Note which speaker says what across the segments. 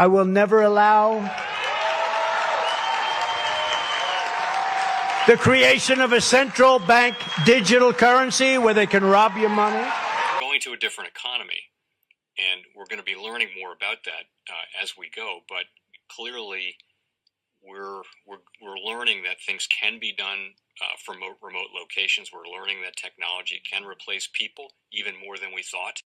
Speaker 1: I will never allow the creation of a central bank digital currency where they can rob your money.
Speaker 2: Going to a different economy, and we're going to be learning more about that as we go. But clearly, we're learning that things can be done from remote locations. We're learning that technology can replace people even more than we thought.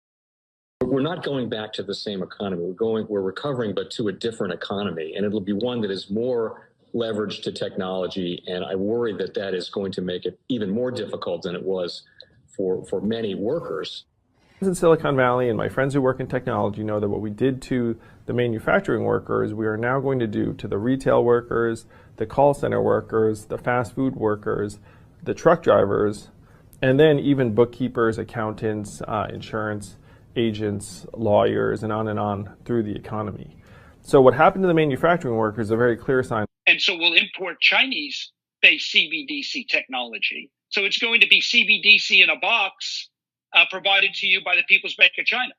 Speaker 3: We're not going back to the same economy. We're recovering, but to a different economy, and it'll be one that is more leveraged to technology. And I worry that that is going to make it even more difficult than it was for many workers.
Speaker 4: In Silicon Valley, and my friends who work in technology know that what we did to the manufacturing workers, we are now going to do to the retail workers, the call center workers, the fast food workers, the truck drivers, and then even bookkeepers, accountants, insurance agents, lawyers, and on through the economy. So what happened to the manufacturing workers is a very clear sign.
Speaker 5: And so we'll import Chinese-based CBDC technology. So it's going to be CBDC in a box provided to you by the People's Bank of China.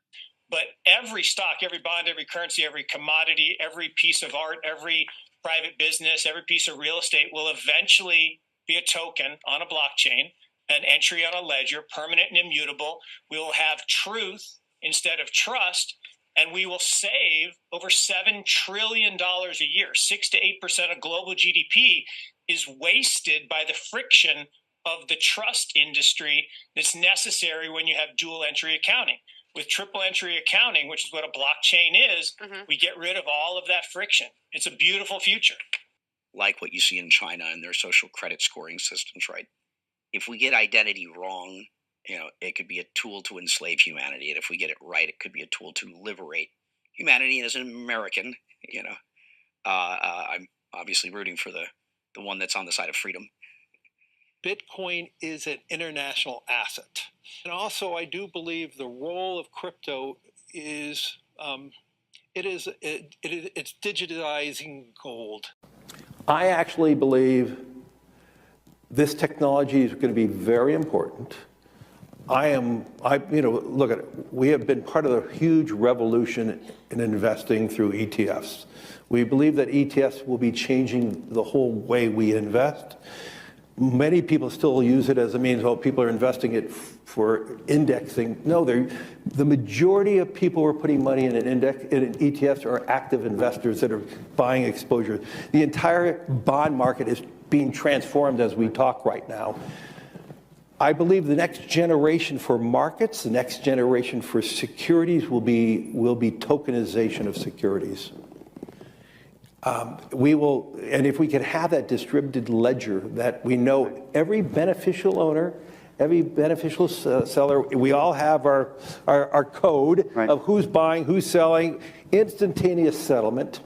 Speaker 6: But every stock, every bond, every currency, every commodity, every piece of art, every private business, every piece of real estate will eventually be a token on a blockchain, an entry on a ledger, permanent and immutable. We will have truth instead of trust, and we will save over $7 trillion a year. 6 to 8% of global GDP is wasted by the friction of the trust industry that's necessary when you have dual entry accounting. With triple entry accounting, which is what a blockchain is, we get rid of all of that friction. It's a beautiful future.
Speaker 7: Like what you see in China and their social credit scoring systems, right? If we get identity wrong, it could be a tool to enslave humanity. And if we get it right, it could be a tool to liberate humanity. And as an American, I'm obviously rooting for the one that's on the side of freedom.
Speaker 8: Bitcoin is an international asset. And also, I do believe the role of crypto is, it's digitizing gold.
Speaker 9: I actually believe this technology is going to be very important. Look at it. We have been part of a huge revolution in investing through ETFs. We believe that ETFs will be changing the whole way we invest. Many people still use it as a means, people are investing it for indexing. No, the majority of people who are putting money in in ETFs are active investors that are buying exposure. The entire bond market is being transformed as we talk right now. I believe the next generation for markets, the next generation for securities will be tokenization of securities. And if we could have that distributed ledger that we know every beneficial owner, every beneficial seller, we all have our code of who's buying, who's selling, instantaneous settlement.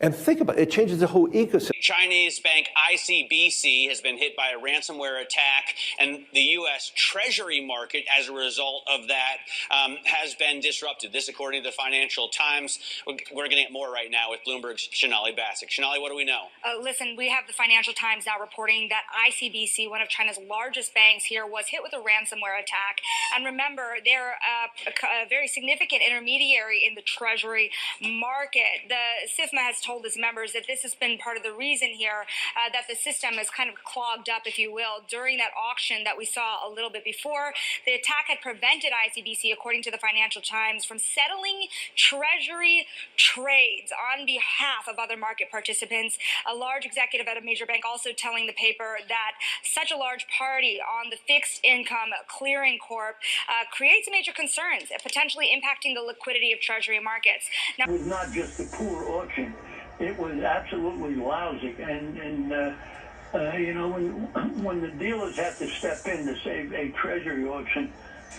Speaker 9: And think about it, it changes the whole ecosystem.
Speaker 10: Chinese bank Cbdc has been hit by a ransomware attack, and the U.S. Treasury market, as a result of that, has been disrupted. This, according to the Financial Times. We're getting it more right now with Bloomberg's Shonali Basak. Shonali, what do we know?
Speaker 11: Listen, we have the Financial Times now reporting that Cbdc, one of China's largest banks here, was hit with a ransomware attack. And remember, they're a very significant intermediary in the Treasury market. The SIFMA has told its members that this has been part of the reason here that the system is kind of clogged up, if you will, during that auction that we saw a little bit before. The attack had prevented Cbdc, according to the Financial Times, from settling Treasury trades on behalf of other market participants. A large executive at a major bank also telling the paper that such a large party on the fixed income clearing corp creates major concerns, potentially impacting the liquidity of Treasury markets.
Speaker 12: Now, it was not just a poor auction. It was absolutely lousy, and when the dealers have to step in to save a treasury auction,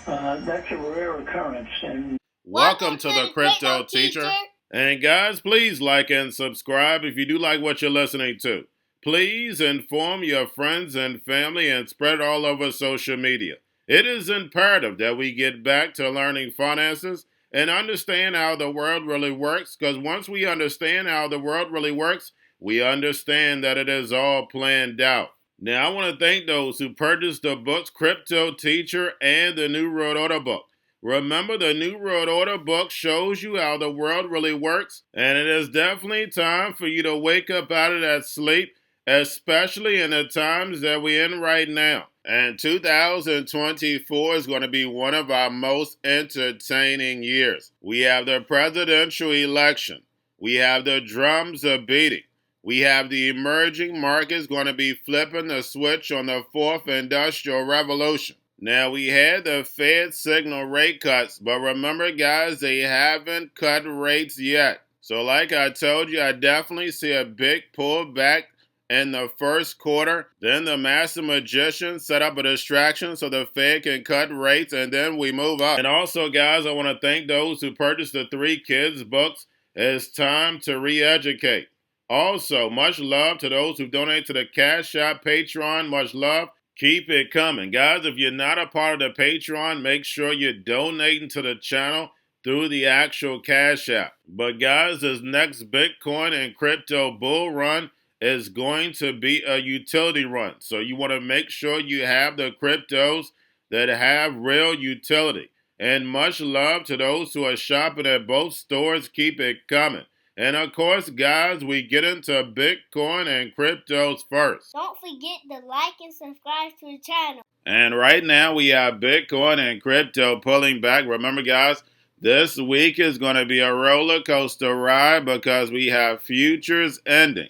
Speaker 12: that's a rare occurrence. And
Speaker 13: welcome to the Crypto Teacher. And guys, please like and subscribe if you do like what you're listening to. Please inform your friends and family and spread all over social media. It is imperative that we get back to learning finances and understand how the world really works, because once we understand how the world really works, we understand that it is all planned out. Now, I want to thank those who purchased the books Crypto Teacher and the new Road Order book. Remember, the New World Order book shows you how the world really works, and it is definitely time for you to wake up out of that sleep, especially in the times that we're in right now. And 2024 is going to be one of our most entertaining years. We have the presidential election. We have the drums are beating. We have the emerging markets going to be flipping the switch on the fourth industrial revolution. Now, we had the Fed signal rate cuts, but remember, guys, they haven't cut rates yet. So like I told you, I definitely see a big pullback in the first quarter. Then the master magician set up a distraction so the Fed can cut rates, and then we move up. And also, guys, I want to thank those who purchased the 3 Kids books. It's time to re-educate. Also, much love to those who donate to the Cash App, Patreon. Much love. Keep it coming. Guys, if you're not a part of the Patreon, make sure you're donating to the channel through the actual Cash App. But guys, this next Bitcoin and crypto bull run is going to be a utility run. So you want to make sure you have the cryptos that have real utility. And much love to those who are shopping at both stores. Keep it coming. And of course, guys, we get into Bitcoin and cryptos first.
Speaker 14: Don't forget to like and subscribe to the channel.
Speaker 13: And right now we have Bitcoin and crypto pulling back. Remember, guys, this week is going to be a roller coaster ride because we have futures ending.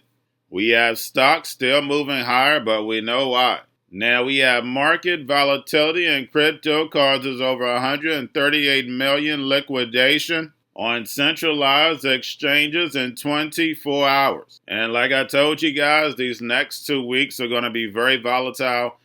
Speaker 13: We have stocks still moving higher, but we know why. Now we have market volatility and crypto causes over 138 million liquidation on centralized exchanges in 24 hours. And like I told you guys, these next 2 weeks are going to be very volatile.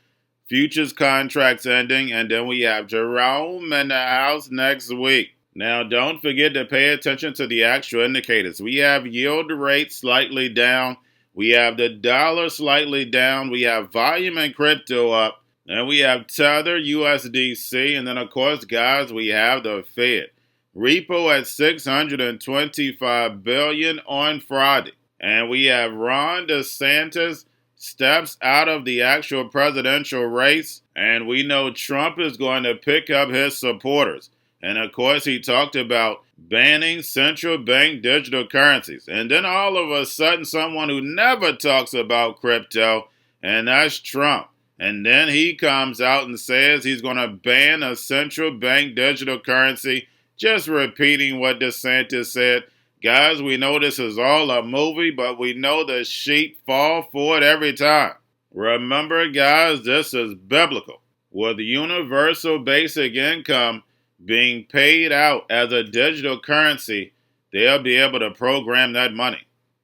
Speaker 13: Futures contracts ending, and then we have Jerome in the house next week. Now, don't forget to pay attention to the actual indicators. We have yield rate slightly down. We have the dollar slightly down. We have volume in crypto up. And we have Tether, USDC. And then, of course, guys, we have the Fed. Repo at $625 billion on Friday. And we have Ron DeSantis steps out of the actual presidential race. And we know Trump is going to pick up his supporters. And of course, he talked about banning central bank digital currencies. And then all of a sudden, someone who never talks about crypto, and that's Trump. And then he comes out and says he's going to ban a central bank digital currency, just repeating what DeSantis said. Guys, we know this is all a movie, but we know the sheep fall for it every time. Remember, guys, this is biblical. With universal basic income being paid out as a digital currency, they'll be able to program that money.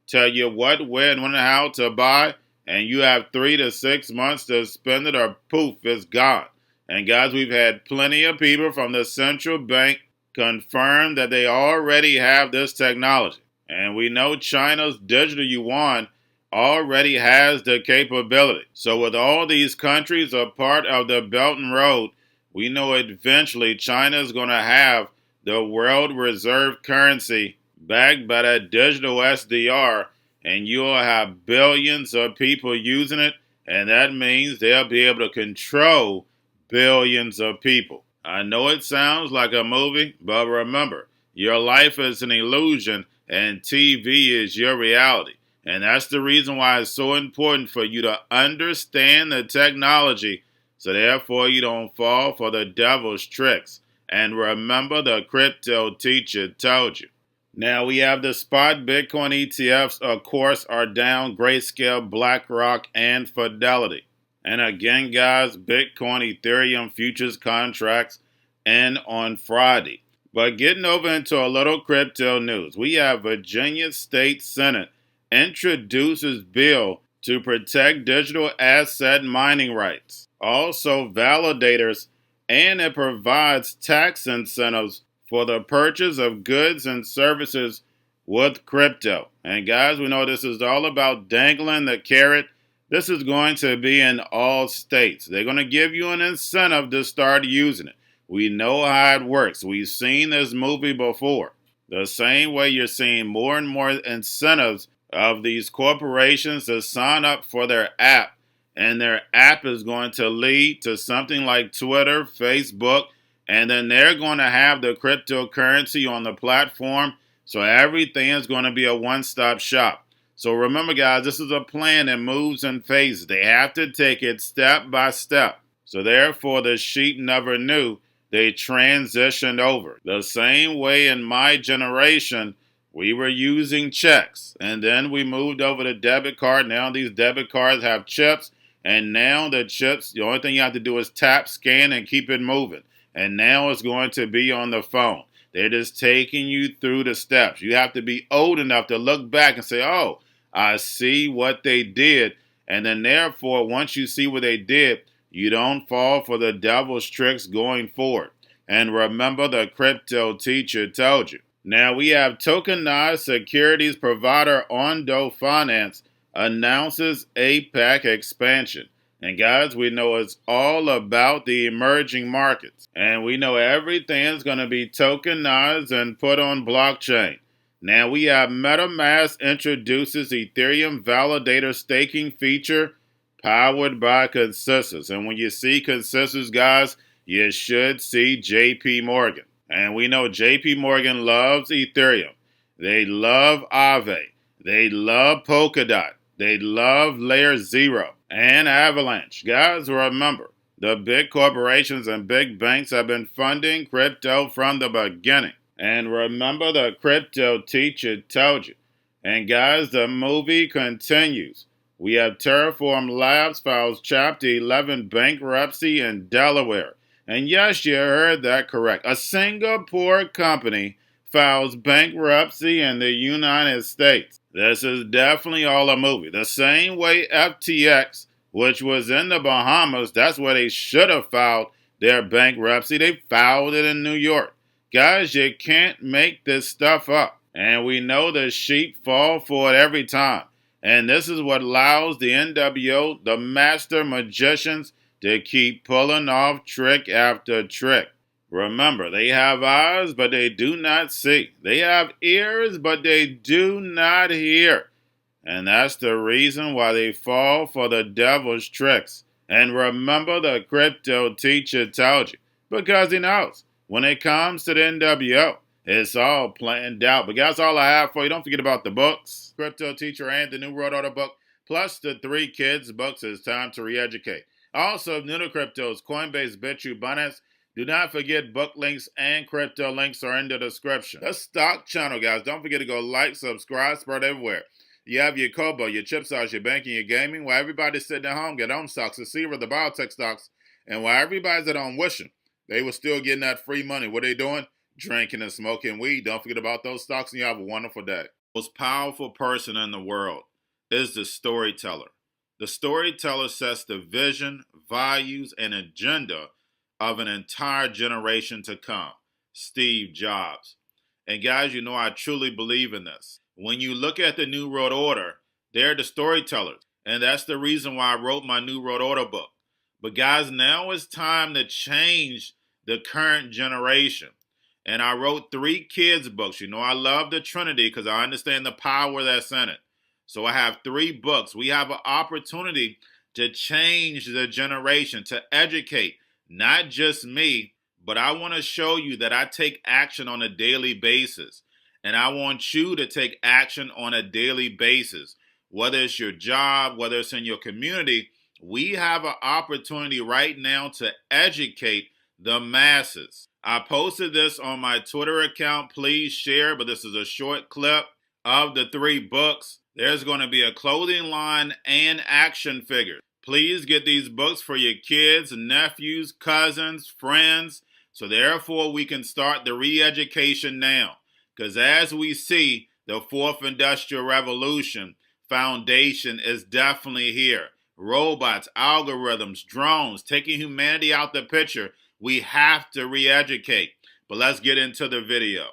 Speaker 13: Tell you what, when, and how to buy, and you have 3 to 6 months to spend it, or poof, it's gone. And guys, we've had plenty of people from the central bank confirm that they already have this technology. And we know China's digital yuan already has the capability. So with all these countries a part of the Belt and Road, we know eventually China is going to have the world reserve currency backed by that digital SDR, and you'll have billions of people using it, and that means they'll be able to control billions of people. I know it sounds like a movie, but remember, your life is an illusion, and TV is your reality. And that's the reason why it's so important for you to understand the technology, so therefore you don't fall for the devil's tricks. And remember, the crypto teacher told you. Now we have the spot Bitcoin ETFs, of course, are down. Grayscale, BlackRock, and Fidelity. And again, guys, Bitcoin, Ethereum futures contracts end on Friday. But getting over into a little crypto news, we have Virginia State Senate introduces bill to protect digital asset mining rights. Also, validators, and it provides tax incentives for the purchase of goods and services with crypto. And guys, we know this is all about dangling the carrot. This is going to be in all states. They're going to give you an incentive to start using it. We know how it works. We've seen this movie before. The same way you're seeing more and more incentives of these corporations to sign up for their app. And their app is going to lead to something like Twitter, Facebook, And then they're going to have the cryptocurrency on the platform. So everything is going to be a one-stop shop. So remember, guys, this is a plan that moves in phases. They have to take it step by step. So therefore, the sheep never knew. They transitioned over. The same way in my generation, we were using checks. And then we moved over to debit card. Now these debit cards have chips. And now the chips, the only thing you have to do is tap, scan, and keep it moving. And now it's going to be on the phone. They're just taking you through the steps. You have to be old enough to look back and say, oh, I see what they did. And then therefore, once you see what they did, you don't fall for the devil's tricks going forward. And remember, the crypto teacher told you. Now we have tokenized securities provider Ondo Finance announces APAC expansion. And guys, we know it's all about the emerging markets. And we know everything is going to be tokenized and put on blockchain. Now we have MetaMask introduces Ethereum validator staking feature powered by Consensys. And when you see Consensys, guys, you should see JP Morgan. And we know JP Morgan loves Ethereum. They love Aave. They love Polkadot. They love Layer 0 and Avalanche. Guys, remember, the big corporations and big banks have been funding crypto from the beginning. And remember, the crypto teacher told you. And guys, the movie continues. We have Terraform Labs files Chapter 11 bankruptcy in Delaware. And yes, you heard that correct. A Singapore company files bankruptcy in the United States. This is definitely all a movie. The same way FTX, which was in the Bahamas, that's where they should have filed their bankruptcy. They filed it in New York. Guys, you can't make this stuff up. And we know the sheep fall for it every time. And this is what allows the NWO, the master magicians, to keep pulling off trick after trick. Remember, they have eyes, but they do not see. They have ears, but they do not hear. And that's the reason why they fall for the devil's tricks. And remember, the crypto teacher told you. Because he knows. When it comes to the NWO, it's all planned out. But that's all I have for you. Don't forget about the books, Crypto Teacher and the New World Order book, plus the 3 kids books. It's time to re-educate. Also, new to cryptos, Coinbase, Bitrue, Binance. Do not forget book links and crypto links are in the description. The stock channel, guys. Don't forget to go like, subscribe, spread everywhere. You have your Kobo, your chip stocks, your banking, your gaming. While everybody's sitting at home, get on stocks, the Seaver, the biotech stocks. And while everybody's at home wishing they were still getting that free money, what they doing? Drinking and smoking weed. Don't forget about those stocks, and you have a wonderful day. The most powerful person in the world is the storyteller. The storyteller sets the vision, values, and agenda of an entire generation to come. Steve Jobs. And guys, you know I truly believe in this. When you look at the New World Order, they're the storytellers. And that's the reason why I wrote my New World Order book. But guys, now it's time to change the current generation. And I wrote 3 kids books. You know I love the Trinity because I understand the power that's in it. So I have 3 books. We have an opportunity to change the generation, to educate, not just me, but I want to show you that I take action on a daily basis. And I want you to take action on a daily basis. Whether it's your job, whether it's in your community, we have an opportunity right now to educate the masses. I posted this on my Twitter account. Please share, but this is a short clip of the 3 books. There's going to be a clothing line and action figures. Please get these books for your kids, nephews, cousins, friends, so therefore we can start the re-education now. Because as we see, the 4th Industrial Revolution foundation is definitely here. Robots, algorithms, drones, taking humanity out the picture. We have to re-educate. But let's get into the video.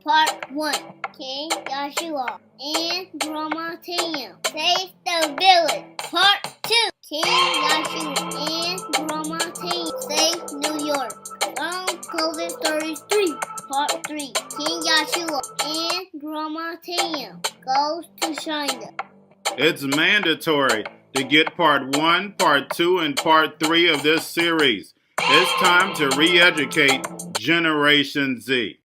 Speaker 14: Part 1. King Joshua and Drama Tam Save the Village. Part 2. King Joshua and Drama Tam Save New York from COVID-33. Part 3. King Joshua and Drama Tam goes to China.
Speaker 13: It's mandatory to get part 1, part 2, and part 3 of this series. It's time to re-educate Generation Z.